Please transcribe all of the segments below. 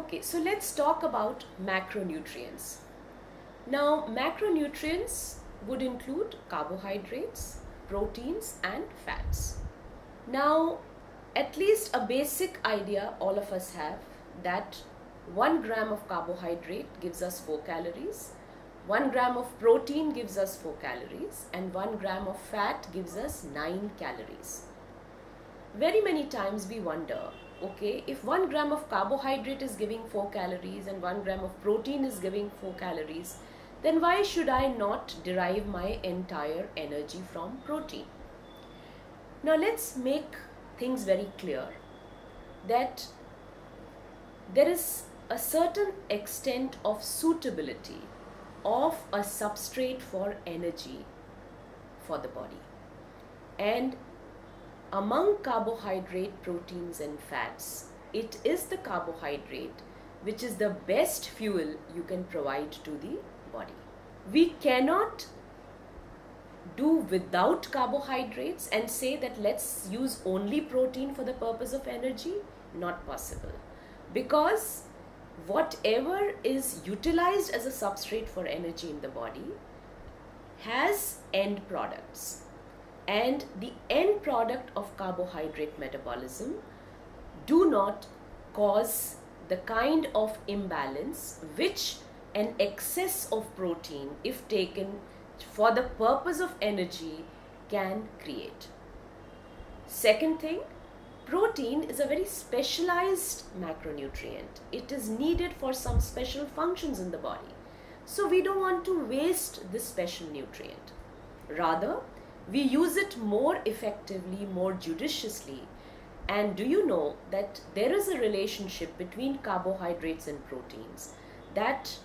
Okay, so let's talk about macronutrients. Now, macronutrients would include carbohydrates, proteins, and fats. Now, at least a basic idea all of us have that 1 gram of carbohydrate gives us 4 calories, 1 gram of protein gives us 4 calories, and 1 gram of fat gives us 9 calories. Very many times we wonder, okay, if 1 gram of carbohydrate is giving 4 calories and 1 gram of protein is giving 4 calories, then why should I not derive my entire energy from protein? Now let's make things very clear that there is a certain extent of suitability of a substrate for energy for the body. And among carbohydrate, proteins and fats, it is the carbohydrate which is the best fuel you can provide to the body. We cannot do without carbohydrates and say that let's use only protein for the purpose of energy. Not possible, because whatever is utilized as a substrate for energy in the body has end products, and the end product of carbohydrate metabolism do not cause the kind of imbalance which an excess of protein, if taken for the purpose of energy, can create. Second thing, protein is a very specialized macronutrient. It is needed for some special functions in the body. So we don't want to waste this special nutrient. Rather, we use it more effectively, more judiciously. And do you know that there is a relationship between carbohydrates and proteins, that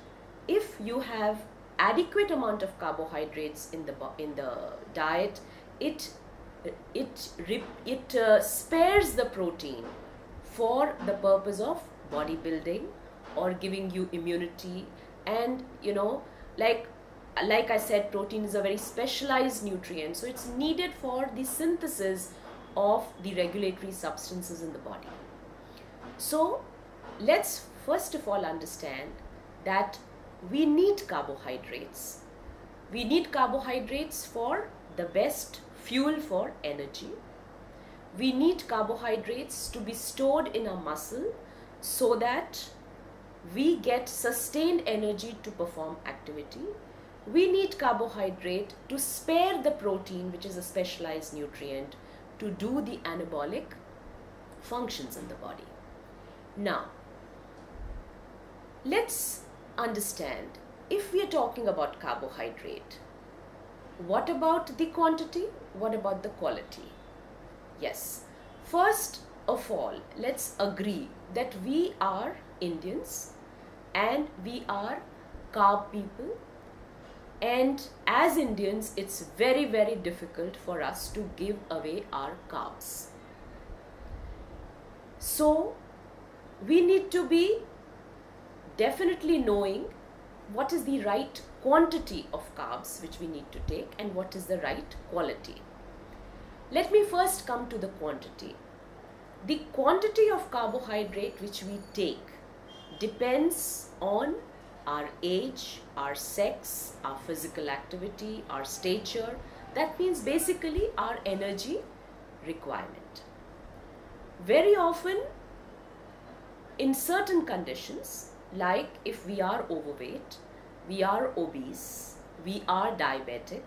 if you have adequate amount of carbohydrates in the diet, it spares the protein for the purpose of bodybuilding or giving you immunity. And like I said, protein is a very specialized nutrient, so it's needed for the synthesis of the regulatory substances in the body. So let's first of all understand that we need carbohydrates. We need carbohydrates for the best fuel for energy. We need carbohydrates to be stored in our muscle so that we get sustained energy to perform activity. We need carbohydrate to spare the protein, which is a specialized nutrient, to do the anabolic functions in the body. Now, let's understand, if we are talking about carbohydrate, what about the quantity? What about the quality? Yes, first of all, let's agree that we are Indians and we are carb people, and as Indians it's very, very difficult for us to give away our carbs. So we need to be definitely knowing what is the right quantity of carbs which we need to take and what is the right quality. Let me first come to the quantity. The quantity of carbohydrate which we take depends on our age, our sex, our physical activity, our stature. That means basically our energy requirement. Very often, in certain conditions, like if we are overweight, we are obese, we are diabetic,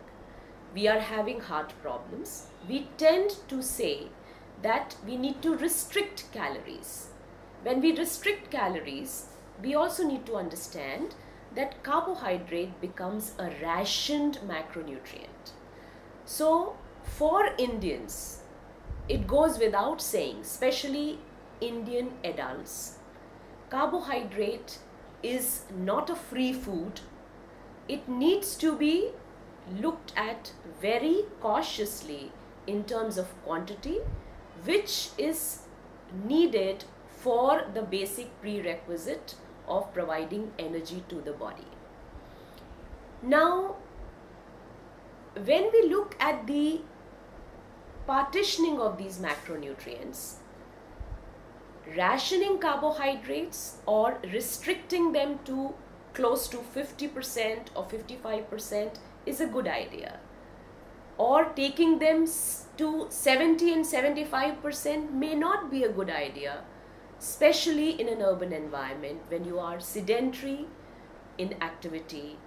we are having heart problems, we tend to say that we need to restrict calories. When we restrict calories, we also need to understand that carbohydrate becomes a rationed macronutrient. So for Indians, it goes without saying, especially Indian adults, carbohydrate is not a free food. It needs to be looked at very cautiously in terms of quantity, which is needed for the basic prerequisite of providing energy to the body. Now, when we look at the partitioning of these macronutrients, rationing carbohydrates or restricting them to close to 50% or 55% is a good idea. Or taking them to 70 and 75% may not be a good idea, especially in an urban environment when you are sedentary in activity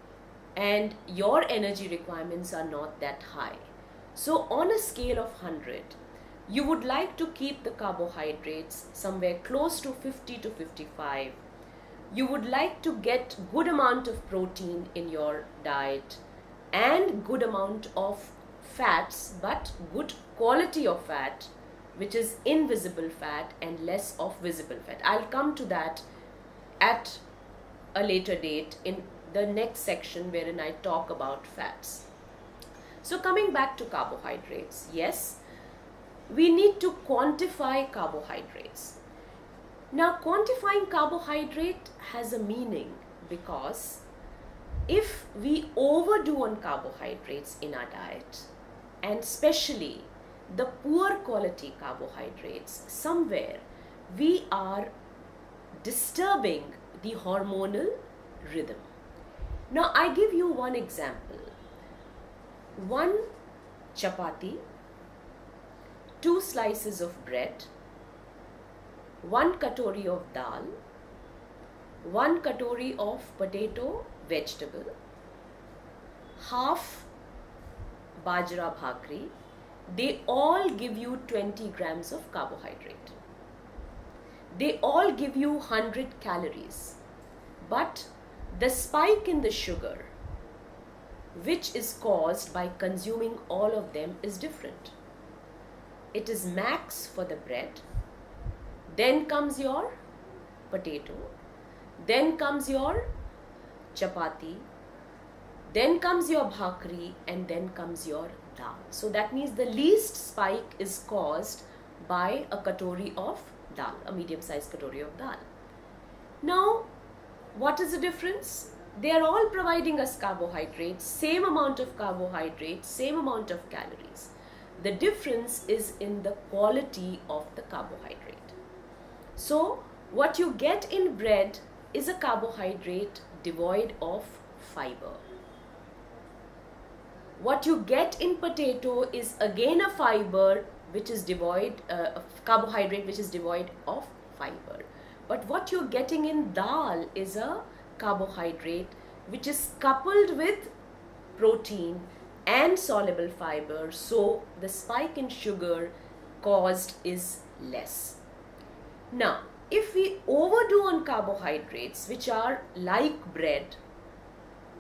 and your energy requirements are not that high. So on a scale of 100, you would like to keep the carbohydrates somewhere close to 50 to 55. You would like to get good amount of protein in your diet and good amount of fats, but good quality of fat, which is invisible fat and less of visible fat. I'll come to that at a later date in the next section wherein I talk about fats. So coming back to carbohydrates, yes, we need to quantify carbohydrates. Now, quantifying carbohydrate has a meaning because if we overdo on carbohydrates in our diet, and especially the poor quality carbohydrates, somewhere we are disturbing the hormonal rhythm. Now, I give you one example. 1 chapati, 2 slices of bread, 1 katori of dal, 1 katori of potato vegetable, half bajra bhakri, they all give you 20 grams of carbohydrate. They all give you 100 calories. But the spike in the sugar, which is caused by consuming all of them, is different. It is max for the bread, then comes your potato, then comes your chapati, then comes your bhakri, and then comes your dal. So that means the least spike is caused by a katori of dal, a medium-sized katori of dal. Now, what is the difference? They are all providing us carbohydrates, same amount of carbohydrates, same amount of calories. The difference is in the quality of the carbohydrate. So, what you get in bread is a carbohydrate devoid of fiber. What you get in potato is again a fiber which is devoid of carbohydrate which is devoid of fiber. But what you're getting in dal is a carbohydrate which is coupled with protein and soluble fiber, so the spike in sugar caused is less. Now, if we overdo on carbohydrates which are like bread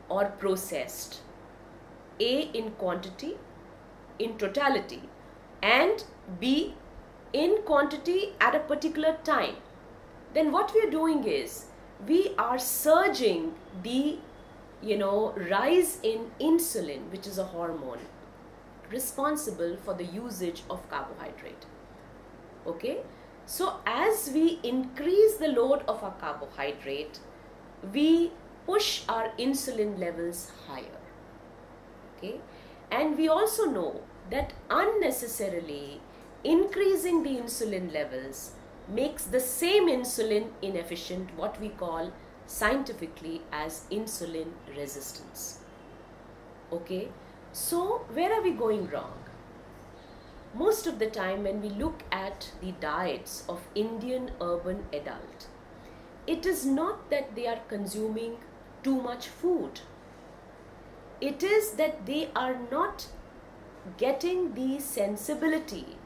or processed, A, in quantity, in totality, and B, in quantity at a particular time, then what we are doing is we are surging the rise in insulin, which is a hormone responsible for the usage of carbohydrate. Okay, so as we increase the load of our carbohydrate, we push our insulin levels higher. Okay, and we also know that unnecessarily increasing the insulin levels makes the same insulin inefficient, what we call scientifically as insulin resistance. Okay, so where are we going wrong? Most of the time when we look at the diets of Indian urban adult, it is not that they are consuming too much food. It is that they are not getting the sensibility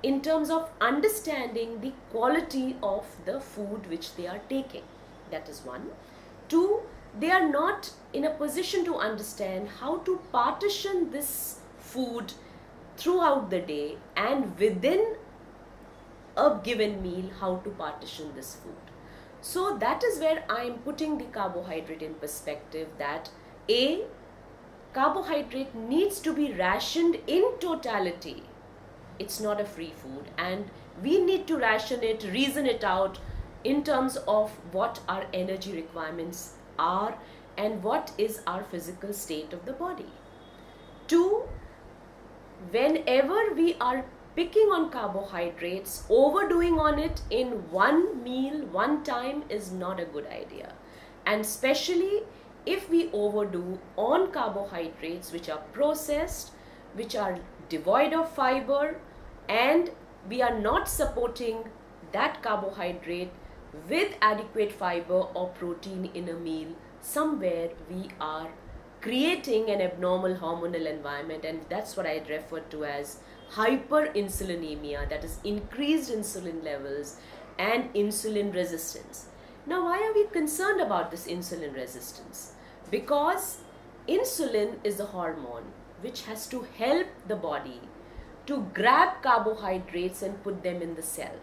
in terms of understanding the quality of the food which they are taking. That is one. Two, they are not in a position to understand how to partition this food throughout the day and within a given meal, how to partition this food. So that is where I am putting the carbohydrate in perspective, that A, carbohydrate needs to be rationed in totality. It's not a free food, and we need to ration it, reason it out in terms of what our energy requirements are and what is our physical state of the body. Two, whenever we are picking on carbohydrates, overdoing on it in one meal, one time is not a good idea. And especially if we overdo on carbohydrates which are processed, which are devoid of fiber, and we are not supporting that carbohydrate with adequate fiber or protein in a meal, somewhere we are creating an abnormal hormonal environment, and that's what I refer to as hyperinsulinemia, that is increased insulin levels and insulin resistance. Now, why are we concerned about this insulin resistance? Because insulin is a hormone which has to help the body to grab carbohydrates and put them in the cell.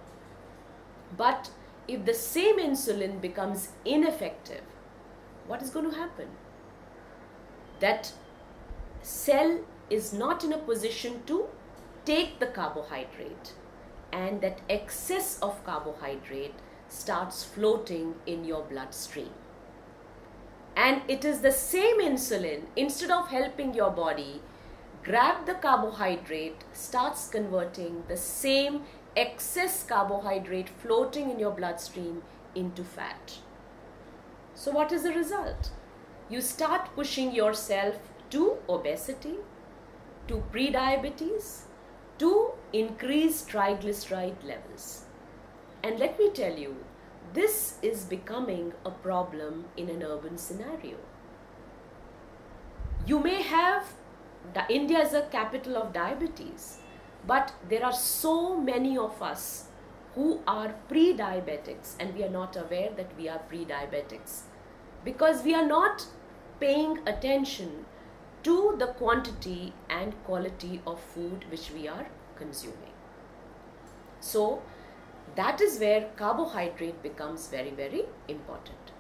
But if the same insulin becomes ineffective, what is going to happen? That cell is not in a position to take the carbohydrate, and that excess of carbohydrate starts floating in your bloodstream. And it is the same insulin, instead of helping your body grab the carbohydrate, starts converting the same excess carbohydrate floating in your bloodstream into fat. So what is the result? You start pushing yourself to obesity, to pre-diabetes, to increased triglyceride levels. And let me tell you, this is becoming a problem in an urban scenario. You may have, India is a capital of diabetes, but there are so many of us who are pre-diabetics, and we are not aware that we are pre-diabetics because we are not paying attention to the quantity and quality of food which we are consuming. So that is where carbohydrate becomes very, very important.